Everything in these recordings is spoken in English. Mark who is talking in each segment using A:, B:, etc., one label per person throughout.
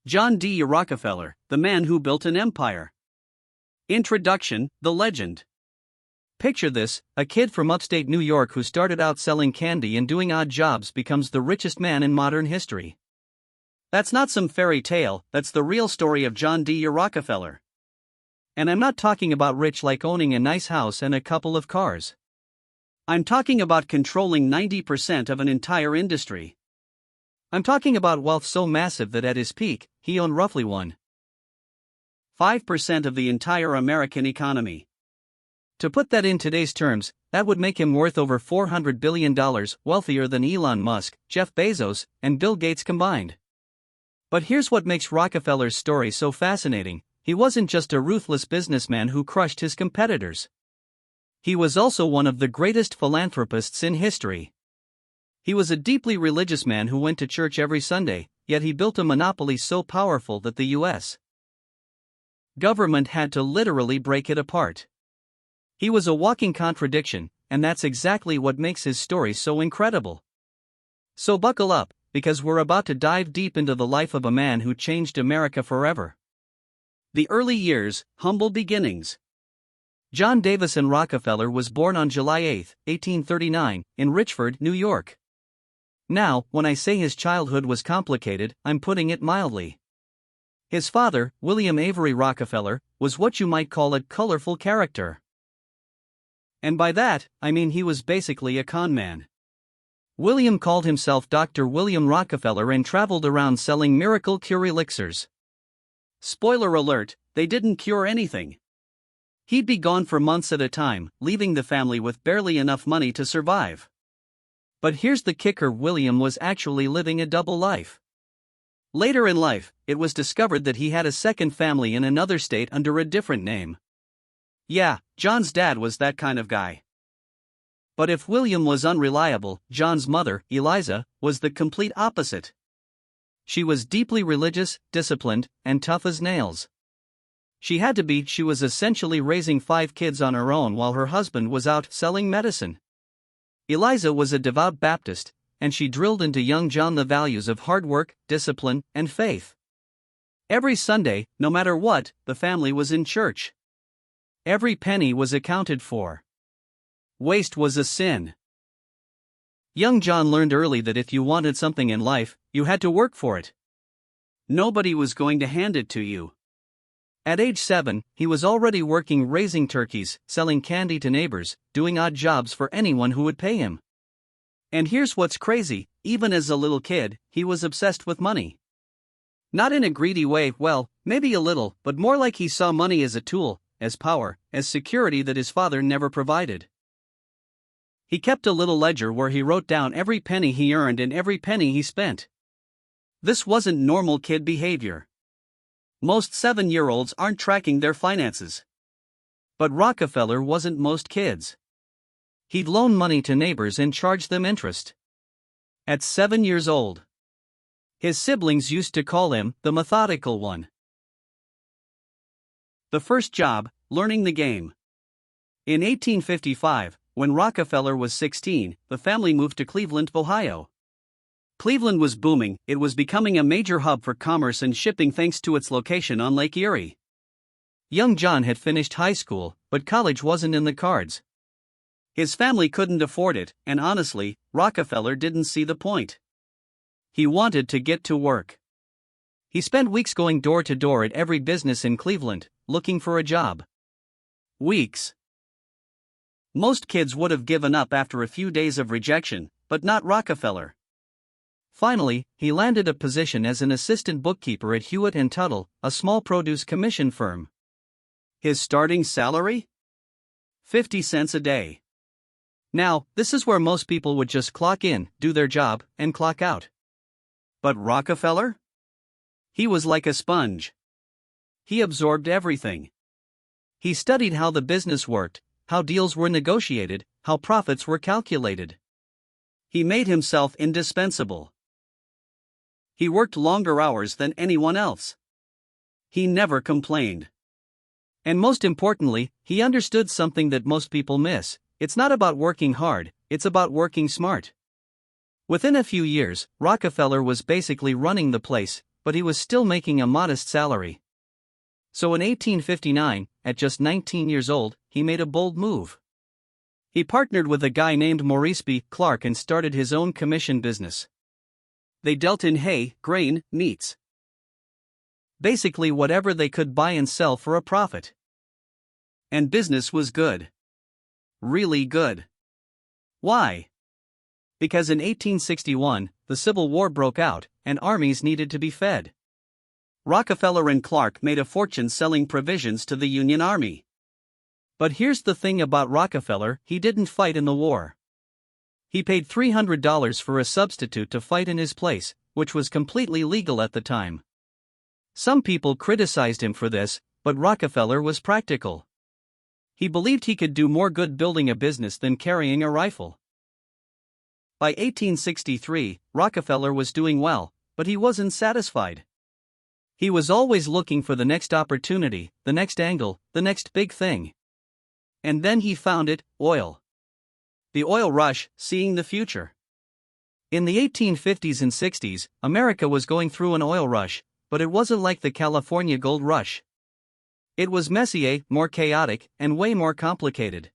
A: John D. Rockefeller, the man who built an empire. Introduction, the legend. Picture this: a kid from upstate New York who started out selling candy and doing odd jobs becomes the richest man in modern history. That's not some fairy tale, that's the real story of John D. Rockefeller. And I'm not talking about rich like owning a nice house and a couple of cars. I'm talking about controlling 90% of an entire industry. I'm talking about wealth so massive that at his peak, he owned roughly 1.5% of the entire American economy. To put that in today's terms, that would make him worth over $400 billion, wealthier than Elon Musk, Jeff Bezos, and Bill Gates combined. But here's what makes Rockefeller's story so fascinating: he wasn't just a ruthless businessman who crushed his competitors. He was also one of the greatest philanthropists in history. He was a deeply religious man who went to church every Sunday, yet he built a monopoly so powerful that the U.S. government had to literally break it apart. He was a walking contradiction, and that's exactly what makes his story so incredible. So buckle up, because we're about to dive deep into the life of a man who changed America forever. The early years, humble beginnings. John Davison Rockefeller was born on July 8, 1839, in Richford, New York. Now, when I say his childhood was complicated, I'm putting it mildly. His father, William Avery Rockefeller, was what you might call a colorful character. And by that, I mean he was basically a con man. William called himself Dr. William Rockefeller and traveled around selling miracle cure elixirs. Spoiler alert, they didn't cure anything. He'd be gone for months at a time, leaving the family with barely enough money to survive. But here's the kicker: William was actually living a double life. Later in life, it was discovered that he had a second family in another state under a different name. Yeah, John's dad was that kind of guy. But if William was unreliable, John's mother, Eliza, was the complete opposite. She was deeply religious, disciplined, and tough as nails. She had to be. She was essentially raising 5 kids on her own while her husband was out selling medicine. Eliza was a devout Baptist, and she drilled into young John the values of hard work, discipline, and faith. Every Sunday, no matter what, the family was in church. Every penny was accounted for. Waste was a sin. Young John learned early that if you wanted something in life, you had to work for it. Nobody was going to hand it to you. At age 7, he was already working raising turkeys, selling candy to neighbors, doing odd jobs for anyone who would pay him. And here's what's crazy: even as a little kid, he was obsessed with money. Not in a greedy way, well, maybe a little, but more like he saw money as a tool, as power, as security that his father never provided. He kept a little ledger where he wrote down every penny he earned and every penny he spent. This wasn't normal kid behavior. Most 7-year-olds aren't tracking their finances. But Rockefeller wasn't most kids. He'd loan money to neighbors and charge them interest. At 7 years old, his siblings used to call him the methodical one. The first job, learning the game. In 1855, when Rockefeller was 16, the family moved to Cleveland, Ohio. Cleveland was booming. It was becoming a major hub for commerce and shipping thanks to its location on Lake Erie. Young John had finished high school, but college wasn't in the cards. His family couldn't afford it, and honestly, Rockefeller didn't see the point. He wanted to get to work. He spent weeks going door to door at every business in Cleveland, looking for a job. Weeks. Most kids would have given up after a few days of rejection, but not Rockefeller. Finally, he landed a position as an assistant bookkeeper at Hewitt & Tuttle, a small produce commission firm. His starting salary? 50 cents a day. Now, this is where most people would just clock in, do their job, and clock out. But Rockefeller? He was like a sponge. He absorbed everything. He studied how the business worked, how deals were negotiated, how profits were calculated. He made himself indispensable. He worked longer hours than anyone else. He never complained. And most importantly, he understood something that most people miss: it's not about working hard, it's about working smart. Within a few years, Rockefeller was basically running the place. but he was still making a modest salary. So in 1859, at just 19 years old, he made a bold move. He partnered with a guy named Maurice B. Clark and started his own commission business. They dealt in hay, grain, meats. Basically whatever they could buy and sell for a profit. And business was good. Really good. Why? Because in 1861, the Civil War broke out, and armies needed to be fed. Rockefeller and Clark made a fortune selling provisions to the Union Army. But here's the thing about Rockefeller: he didn't fight in the war. He paid $300 for a substitute to fight in his place, which was completely legal at the time. Some people criticized him for this, but Rockefeller was practical. He believed he could do more good building a business than carrying a rifle. By 1863, Rockefeller was doing well, but he wasn't satisfied. He was always looking for the next opportunity, the next angle, the next big thing. And then he found it: oil. The oil rush, seeing the future. In the 1850s and 60s, America was going through an oil rush, but it wasn't like the California gold rush. It was messier, more chaotic, and way more complicated.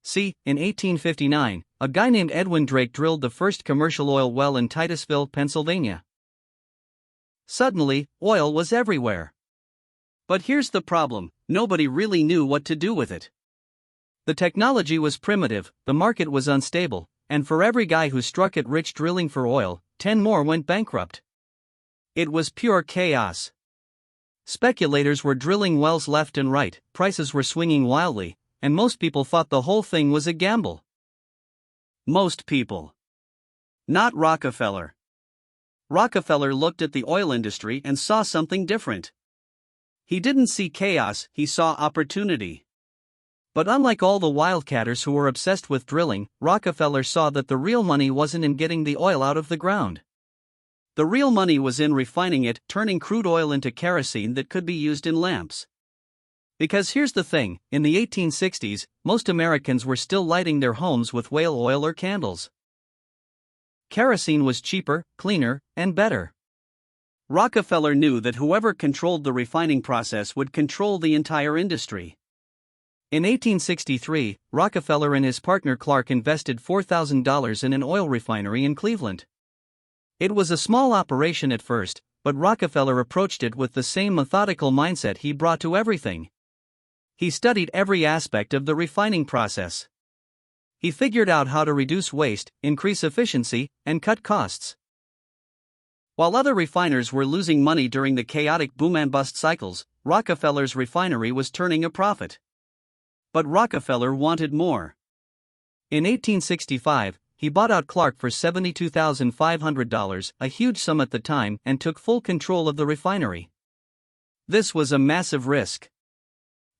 A: See, in 1859, a guy named Edwin Drake drilled the first commercial oil well in Titusville, Pennsylvania. Suddenly, oil was everywhere. But here's the problem: nobody really knew what to do with it. The technology was primitive, the market was unstable, and for every guy who struck it rich drilling for oil, 10 more went bankrupt. It was pure chaos. Speculators were drilling wells left and right, prices were swinging wildly, and most people thought the whole thing was a gamble. Most people. Not Rockefeller. Rockefeller looked at the oil industry and saw something different. He didn't see chaos, he saw opportunity. But unlike all the wildcatters who were obsessed with drilling, Rockefeller saw that the real money wasn't in getting the oil out of the ground. The real money was in refining it, turning crude oil into kerosene that could be used in lamps. Because here's the thing: in the 1860s, most Americans were still lighting their homes with whale oil or candles. Kerosene was cheaper, cleaner, and better. Rockefeller knew that whoever controlled the refining process would control the entire industry. In 1863, Rockefeller and his partner Clark invested $4,000 in an oil refinery in Cleveland. It was a small operation at first, but Rockefeller approached it with the same methodical mindset he brought to everything. He studied every aspect of the refining process. He figured out how to reduce waste, increase efficiency, and cut costs. While other refiners were losing money during the chaotic boom and bust cycles, Rockefeller's refinery was turning a profit. But Rockefeller wanted more. In 1865, he bought out Clark for $72,500, a huge sum at the time, and took full control of the refinery. This was a massive risk.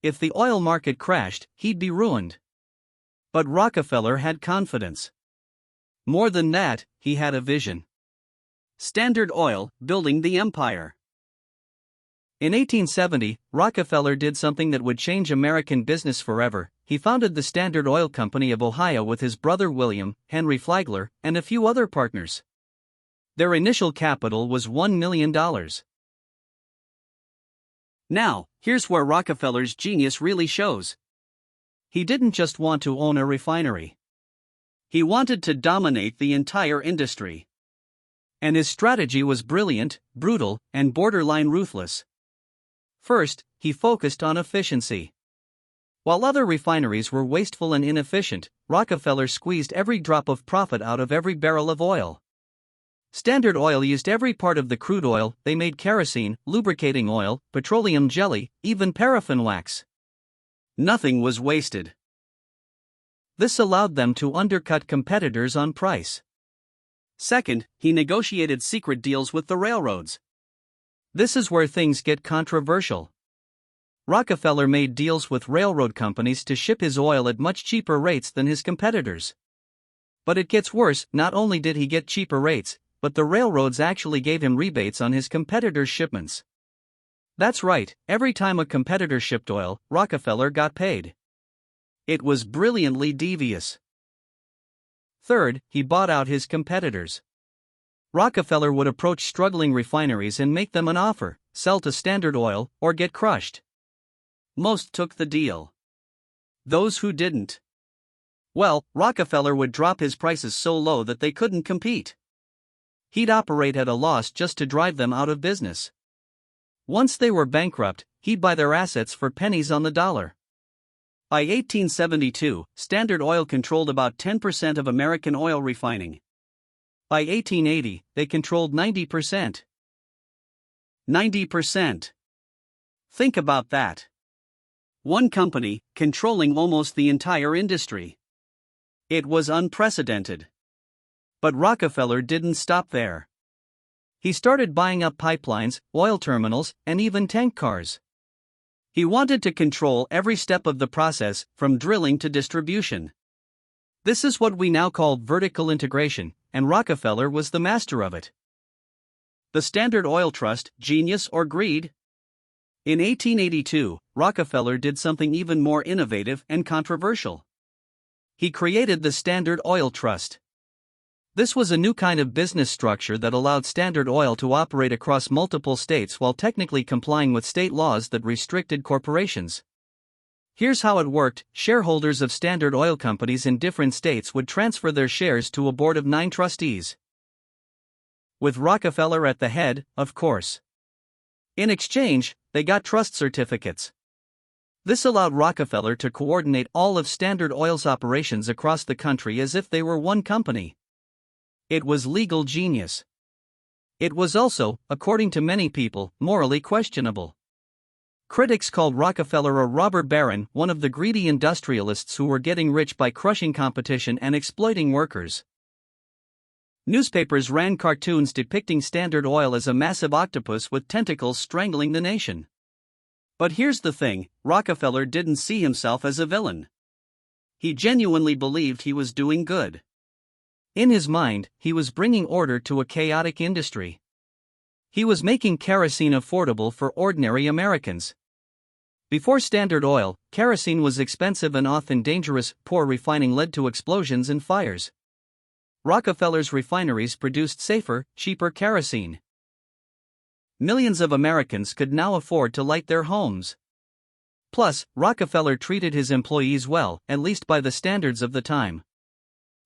A: If the oil market crashed, he'd be ruined. But Rockefeller had confidence. More than that, he had a vision. Standard Oil, building the empire. In 1870, Rockefeller did something that would change American business forever. He founded the Standard Oil Company of Ohio with his brother William, Henry Flagler, and a few other partners. Their initial capital was $1 million. Now, here's where Rockefeller's genius really shows. He didn't just want to own a refinery. He wanted to dominate the entire industry. And his strategy was brilliant, brutal, and borderline ruthless. First, he focused on efficiency. While other refineries were wasteful and inefficient, Rockefeller squeezed every drop of profit out of every barrel of oil. Standard Oil used every part of the crude oil. They made kerosene, lubricating oil, petroleum jelly, even paraffin wax. Nothing was wasted. This allowed them to undercut competitors on price. Second, he negotiated secret deals with the railroads. This is where things get controversial. Rockefeller made deals with railroad companies to ship his oil at much cheaper rates than his competitors. But it gets worse: not only did he get cheaper rates, but the railroads actually gave him rebates on his competitors' shipments. That's right, every time a competitor shipped oil, Rockefeller got paid. It was brilliantly devious. Third, he bought out his competitors. Rockefeller would approach struggling refineries and make them an offer: sell to Standard Oil or get crushed. Most took the deal. Those who didn't, well, Rockefeller would drop his prices so low that they couldn't compete. He'd operate at a loss just to drive them out of business. Once they were bankrupt, he'd buy their assets for pennies on the dollar. By 1872, Standard Oil controlled about 10% of American oil refining. By 1880, they controlled 90%. 90%. Think about that. One company, controlling almost the entire industry. It was unprecedented. But Rockefeller didn't stop there. He started buying up pipelines, oil terminals, and even tank cars. He wanted to control every step of the process, from drilling to distribution. This is what we now call vertical integration, and Rockefeller was the master of it. The Standard Oil Trust, genius or greed? In 1882, Rockefeller did something even more innovative and controversial. He created the Standard Oil Trust. This was a new kind of business structure that allowed Standard Oil to operate across multiple states while technically complying with state laws that restricted corporations. Here's how it worked: shareholders of Standard Oil companies in different states would transfer their shares to a board of 9 trustees. With Rockefeller at the head, of course. In exchange, they got trust certificates. This allowed Rockefeller to coordinate all of Standard Oil's operations across the country as if they were one company. It was legal genius. It was also, according to many people, morally questionable. Critics called Rockefeller a robber baron, one of the greedy industrialists who were getting rich by crushing competition and exploiting workers. Newspapers ran cartoons depicting Standard Oil as a massive octopus with tentacles strangling the nation. But here's the thing: Rockefeller didn't see himself as a villain. He genuinely believed he was doing good. In his mind, he was bringing order to a chaotic industry. He was making kerosene affordable for ordinary Americans. Before Standard Oil, kerosene was expensive and often dangerous. Poor refining led to explosions and fires. Rockefeller's refineries produced safer, cheaper kerosene. Millions of Americans could now afford to light their homes. Plus, Rockefeller treated his employees well, at least by the standards of the time.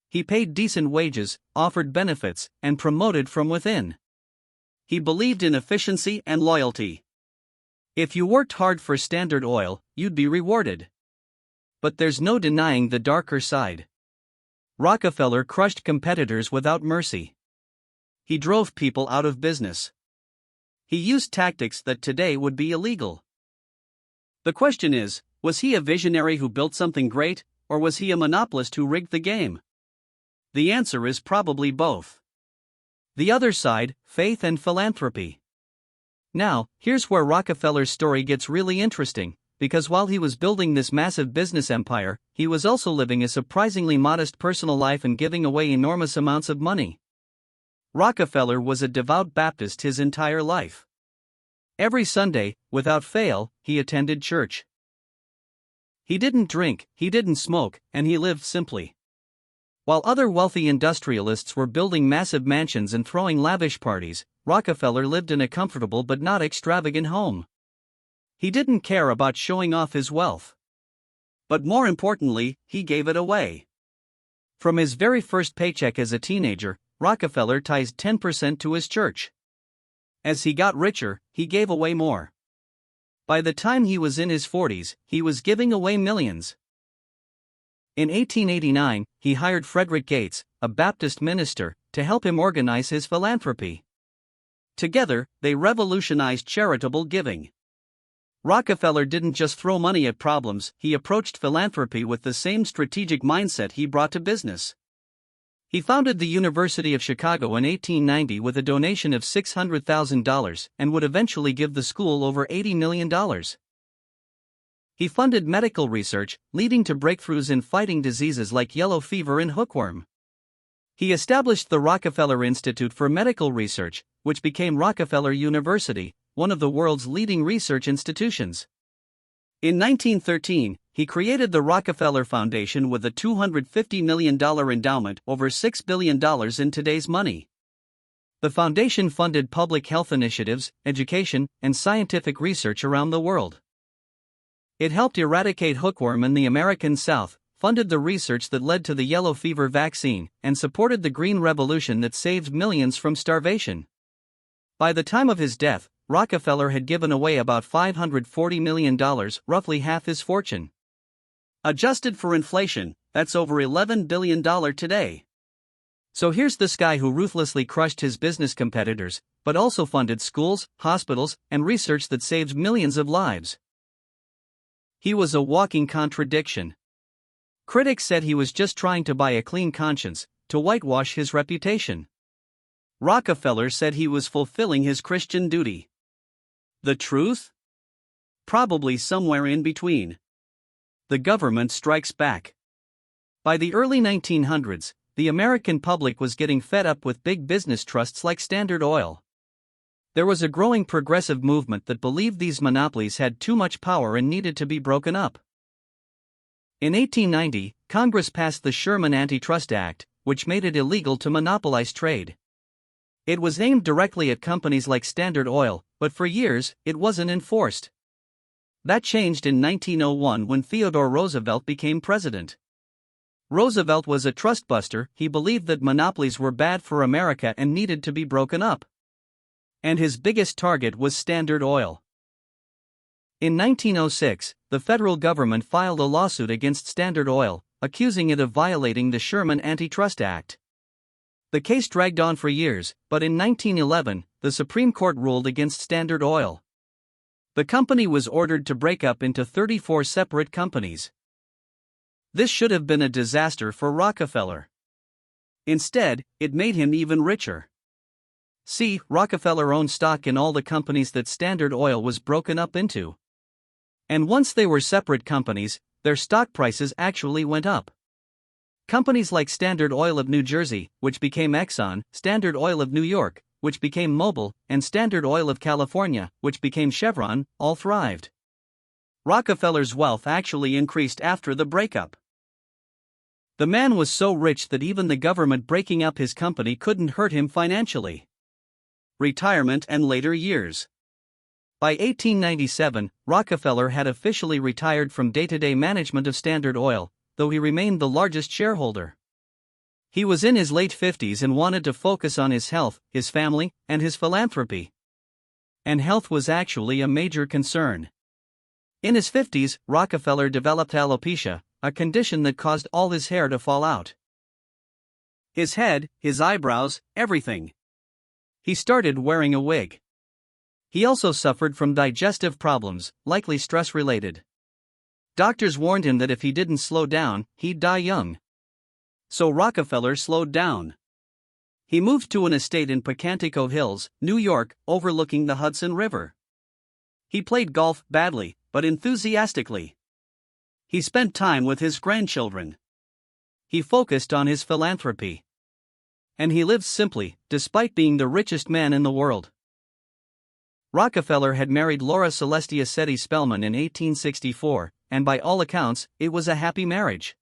A: He paid decent wages, offered benefits, and promoted from within. He believed in efficiency and loyalty. If you worked hard for Standard Oil, you'd be rewarded. But there's no denying the darker side. Rockefeller crushed competitors without mercy. He drove people out of business. He used tactics that today would be illegal. The question is, was he a visionary who built something great, or was he a monopolist who rigged the game? The answer is probably both. The other side, faith and philanthropy. Now, here's where Rockefeller's story gets really interesting, because while he was building this massive business empire, he was also living a surprisingly modest personal life and giving away enormous amounts of money. Rockefeller was a devout Baptist his entire life. Every Sunday, without fail, he attended church. He didn't drink, he didn't smoke, and he lived simply. While other wealthy industrialists were building massive mansions and throwing lavish parties, Rockefeller lived in a comfortable but not extravagant home. He didn't care about showing off his wealth. But more importantly, he gave it away. From his very first paycheck as a teenager, Rockefeller ties 10% to his church. As he got richer, he gave away more. By the time he was in his 40s, he was giving away millions. In 1889, he hired Frederick Gates, a Baptist minister, to help him organize his philanthropy. Together, they revolutionized charitable giving. Rockefeller didn't just throw money at problems, he approached philanthropy with the same strategic mindset he brought to business. He founded the University of Chicago in 1890 with a donation of $600,000 and would eventually give the school over $80 million. He funded medical research, leading to breakthroughs in fighting diseases like yellow fever and hookworm. He established the Rockefeller Institute for Medical Research, which became Rockefeller University, one of the world's leading research institutions. In 1913, he created the Rockefeller Foundation with a $250 million endowment, over $6 billion in today's money. The foundation funded public health initiatives, education, and scientific research around the world. It helped eradicate hookworm in the American South, funded the research that led to the yellow fever vaccine, and supported the Green Revolution that saved millions from starvation. By the time of his death, Rockefeller had given away about $540 million, roughly half his fortune. Adjusted for inflation, that's over $11 billion today. So here's this guy who ruthlessly crushed his business competitors, but also funded schools, hospitals, and research that saved millions of lives. He was a walking contradiction. Critics said he was just trying to buy a clean conscience, to whitewash his reputation. Rockefeller said he was fulfilling his Christian duty. The truth? Probably somewhere in between. The government strikes back. By the early 1900s, the American public was getting fed up with big business trusts like Standard Oil. There was a growing progressive movement that believed these monopolies had too much power and needed to be broken up. In 1890, Congress passed the Sherman Antitrust Act, which made it illegal to monopolize trade. It was aimed directly at companies like Standard Oil, but for years, it wasn't enforced. That changed in 1901 when Theodore Roosevelt became president. Roosevelt was a trustbuster. He believed that monopolies were bad for America and needed to be broken up. And his biggest target was Standard Oil. In 1906, the federal government filed a lawsuit against Standard Oil, accusing it of violating the Sherman Antitrust Act. The case dragged on for years, but in 1911, the Supreme Court ruled against Standard Oil. The company was ordered to break up into 34 separate companies. This should have been a disaster for Rockefeller. Instead, it made him even richer. See, Rockefeller owned stock in all the companies that Standard Oil was broken up into. And once they were separate companies, their stock prices actually went up. Companies like Standard Oil of New Jersey, which became Exxon, Standard Oil of New York, which became Mobil, and Standard Oil of California, which became Chevron, all thrived. Rockefeller's wealth actually increased after the breakup. The man was so rich that even the government breaking up his company couldn't hurt him financially. Retirement and later years. By 1897, Rockefeller had officially retired from day-to-day management of Standard Oil, though he remained the largest shareholder. He was in his late 50s and wanted to focus on his health, his family, and his philanthropy. And health was actually a major concern. In his 50s, Rockefeller developed alopecia, a condition that caused all his hair to fall out. His head, his eyebrows, everything. He started wearing a wig. He also suffered from digestive problems, likely stress-related. Doctors warned him that if he didn't slow down, he'd die young. So Rockefeller slowed down. He moved to an estate in Pocantico Hills, New York, overlooking the Hudson River. He played golf badly, but enthusiastically. He spent time with his grandchildren. He focused on his philanthropy. And he lived simply, despite being the richest man in the world. Rockefeller had married Laura Celestia Seti Spellman in 1864, and by all accounts, it was a happy marriage.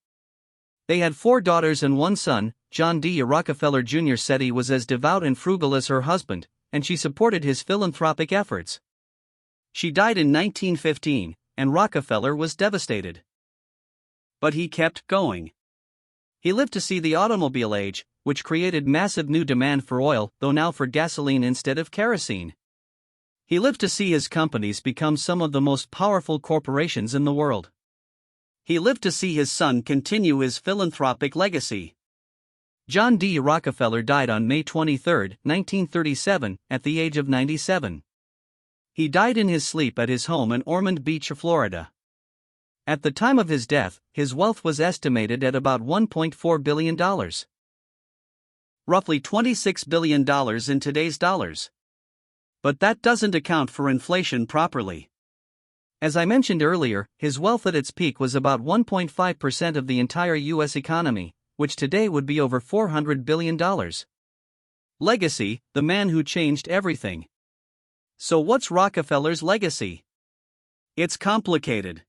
A: They had 4 daughters and 1 son. John D. Rockefeller Jr. Seti was as devout and frugal as her husband, and she supported his philanthropic efforts. She died in 1915, and Rockefeller was devastated. But he kept going. He lived to see the automobile age, which created massive new demand for oil, though now for gasoline instead of kerosene. He lived to see his companies become some of the most powerful corporations in the world. He lived to see his son continue his philanthropic legacy. John D. Rockefeller died on May 23, 1937, at the age of 97. He died in his sleep at his home in Ormond Beach, Florida. At the time of his death, his wealth was estimated at about $1.4 billion. Roughly $26 billion in today's dollars. But that doesn't account for inflation properly. As I mentioned earlier, his wealth at its peak was about 1.5% of the entire U.S. economy, which today would be over $400 billion. Legacy, the man who changed everything. So what's Rockefeller's legacy? It's complicated.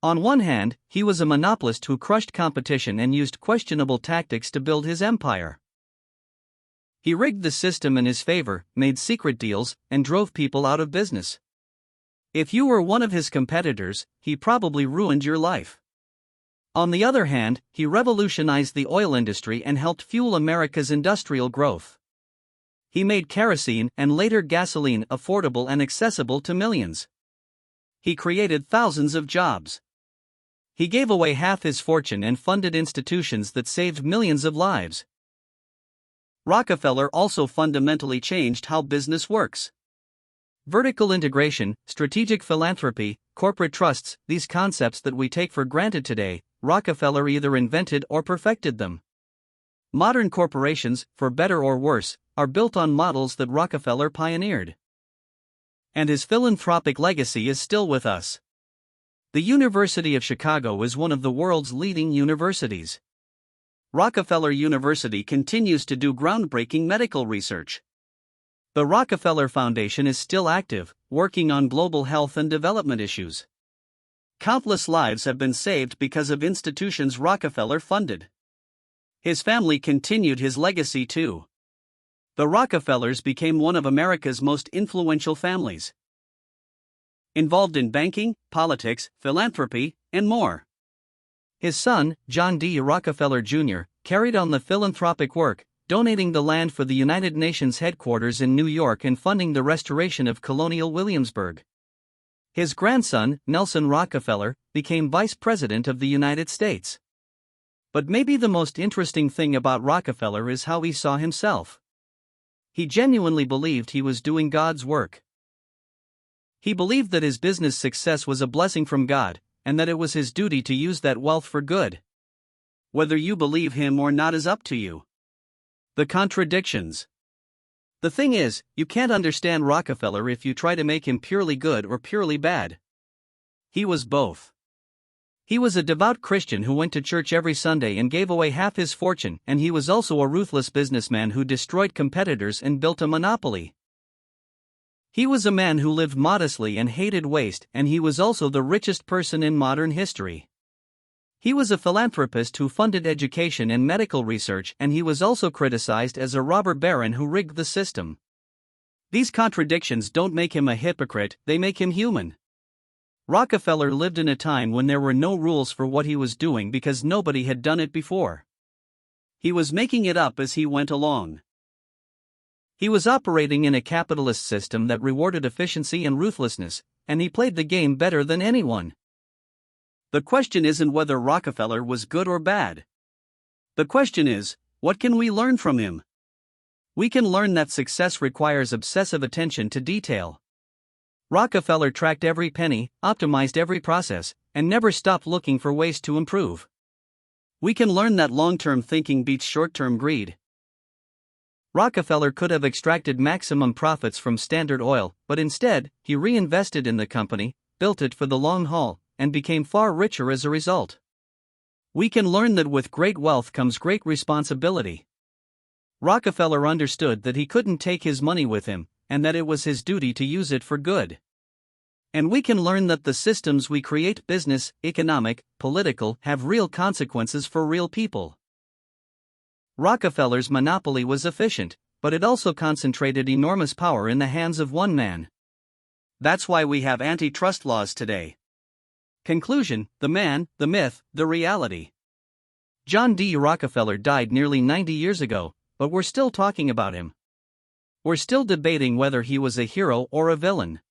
A: On one hand, he was a monopolist who crushed competition and used questionable tactics to build his empire. He rigged the system in his favor, made secret deals, and drove people out of business. If you were one of his competitors, he probably ruined your life. On the other hand, he revolutionized the oil industry and helped fuel America's industrial growth. He made kerosene and later gasoline affordable and accessible to millions. He created thousands of jobs. He gave away half his fortune and funded institutions that saved millions of lives. Rockefeller also fundamentally changed how business works. Vertical integration, strategic philanthropy, corporate trusts, these concepts that we take for granted today, Rockefeller either invented or perfected them. Modern corporations, for better or worse, are built on models that Rockefeller pioneered. And his philanthropic legacy is still with us. The University of Chicago is one of the world's leading universities. Rockefeller University continues to do groundbreaking medical research. The Rockefeller Foundation is still active, working on global health and development issues. Countless lives have been saved because of institutions Rockefeller funded. His family continued his legacy too. The Rockefellers became one of America's most influential families, involved in banking, politics, philanthropy, and more. His son, John D. Rockefeller Jr., carried on the philanthropic work, donating the land for the United Nations headquarters in New York and funding the restoration of colonial Williamsburg. His grandson, Nelson Rockefeller, became Vice President of the United States. But maybe the most interesting thing about Rockefeller is how he saw himself. He genuinely believed he was doing God's work. He believed that his business success was a blessing from God, and that it was his duty to use that wealth for good. Whether you believe him or not is up to you. The contradictions. The thing is, you can't understand Rockefeller if you try to make him purely good or purely bad. He was both. He was a devout Christian who went to church every Sunday and gave away half his fortune, and he was also a ruthless businessman who destroyed competitors and built a monopoly. He was a man who lived modestly and hated waste, and he was also the richest person in modern history. He was a philanthropist who funded education and medical research, and he was also criticized as a robber baron who rigged the system. These contradictions don't make him a hypocrite, they make him human. Rockefeller lived in a time when there were no rules for what he was doing because nobody had done it before. He was making it up as he went along. He was operating in a capitalist system that rewarded efficiency and ruthlessness, and he played the game better than anyone. The question isn't whether Rockefeller was good or bad. The question is, what can we learn from him? We can learn that success requires obsessive attention to detail. Rockefeller tracked every penny, optimized every process, and never stopped looking for ways to improve. We can learn that long-term thinking beats short-term greed. Rockefeller could have extracted maximum profits from Standard Oil, but instead, he reinvested in the company, built it for the long haul, and became far richer as a result. We can learn that with great wealth comes great responsibility. Rockefeller understood that he couldn't take his money with him, and that it was his duty to use it for good. And we can learn that the systems we create, business, economic, political, have real consequences for real people. Rockefeller's monopoly was efficient, but it also concentrated enormous power in the hands of one man. That's why we have antitrust laws today. Conclusion: the man, the myth, the reality. John D. Rockefeller died nearly 90 years ago, but we're still talking about him. We're still debating whether he was a hero or a villain.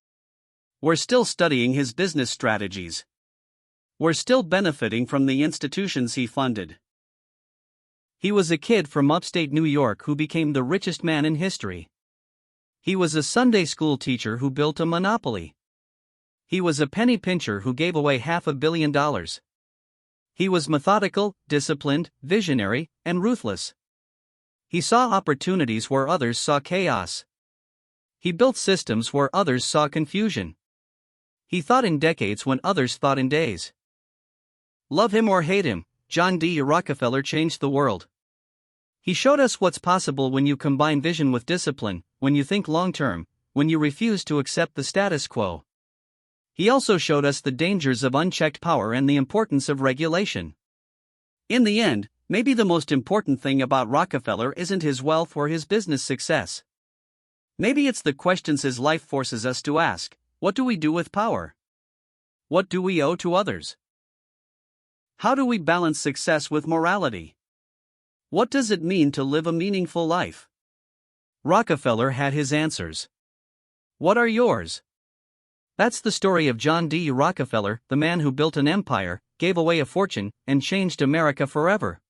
A: We're still studying his business strategies. We're still benefiting from the institutions he funded. He was a kid from upstate New York who became the richest man in history. He was a Sunday school teacher who built a monopoly. He was a penny pincher who gave away $500 million. He was methodical, disciplined, visionary, and ruthless. He saw opportunities where others saw chaos. He built systems where others saw confusion. He thought in decades when others thought in days. Love him or hate him, John D. Rockefeller changed the world. He showed us what's possible when you combine vision with discipline, when you think long-term, when you refuse to accept the status quo. He also showed us the dangers of unchecked power and the importance of regulation. In the end, Maybe the most important thing about Rockefeller isn't his wealth or his business success. Maybe it's the questions his life forces us to ask. What do we do with power? What do we owe to others? How do we balance success with morality? What does it mean to live a meaningful life? Rockefeller had his answers. What are yours? That's the story of John D. Rockefeller, the man who built an empire, gave away a fortune, and changed America forever.